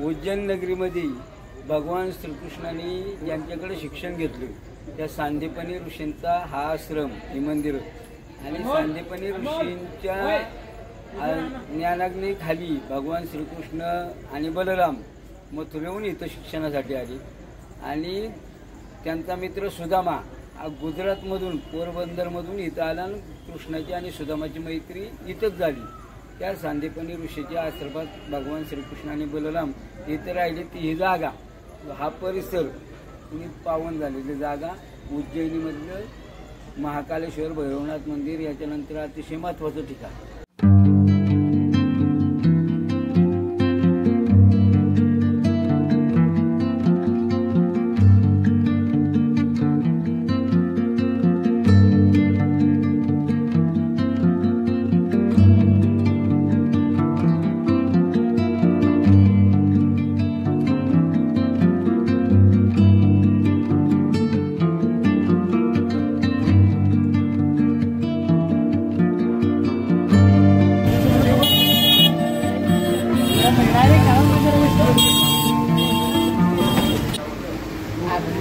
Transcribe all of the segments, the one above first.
उज्जैन नगरीमध्ये भगवान श्रीकृष्णाने ज्यांच्याकडे शिक्षण घेतले त्या सांदीपनी ऋषींचा हा आश्रम हे मंदिर आणि सांदीपनी ऋषींच्या ज्ञानाग्नीखाली भगवान श्रीकृष्ण आणि बलराम मथुरेहून इथं शिक्षणासाठी आले आणि त्यांचा मित्र सुदामा गुजरातमधून पोरबंदरमधून इथं आला आणि कृष्णाची आणि सुदामाची मैत्री इथंच झाली। त्या सांदीपनी ऋषीच्या आश्रमात भगवान श्रीकृष्ण आणि बलराम इथं राहिले। ती ही जागा हा परिसर पावन झालेली जागा उज्जैनीमधलं महाकालेश्वर भैरवनाथ मंदिर याच्यानंतर अतिशय महत्त्वाचं ठिकाण।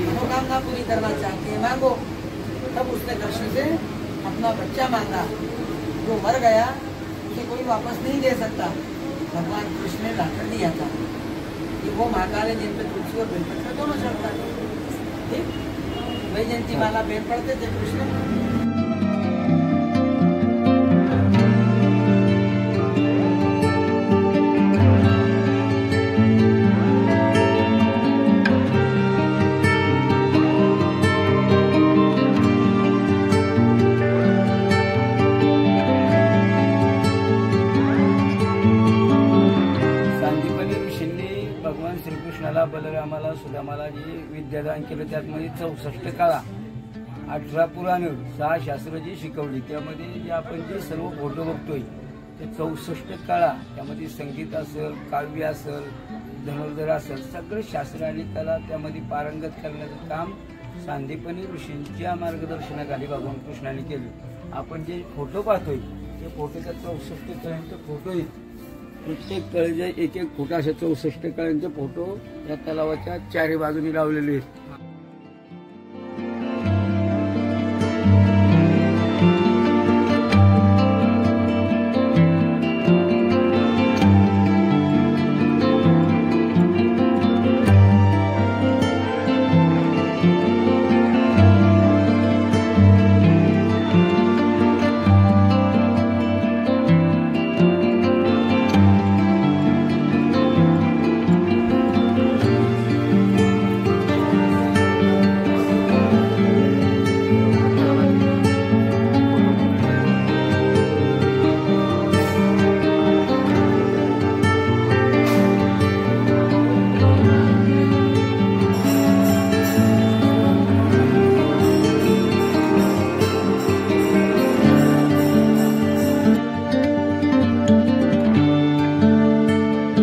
मनोकामना पूरी करना चाहते हैं मांगो। तब उसने कृष्ण से अपना बच्चा मांगा जो मर गया, उसे कोई वापस नहीं दे सकता। भगवान कृष्ण ने लाकर दिया था कि वो महाकाल जिन पे तुलसी और बेलपत्र दोनों चढ़ता है। वैजयंती माला बेल पढ़ते थे कृष्ण। भगवान श्रीकृष्णाला बलरामाला सुदामाला जी विद्यादान केलं त्यामध्ये 64 कला 18 पुराण 6 शास्त्र जी शिकवली त्यामध्ये जे आपण जे सर्व फोटो बघतोय ते 64 कला त्यामध्ये संगीत असेल काव्य असेल धनुर्धर असेल सगळे शास्त्र आणि कला त्यामध्ये पारंगत करण्याचं काम सांदीपनी ऋषींच्या मार्गदर्शनाखाली भगवान कृष्णाने केले। आपण जे फोटो पाहतोय ते फोटोच्या 64 कलांचे फोटो आहेत। प्रत्येक कळेचे एक एक फोटो असे 64 कळ्यांचे फोटो या तलावाच्या चारी बाजूनी लावलेले आहेत।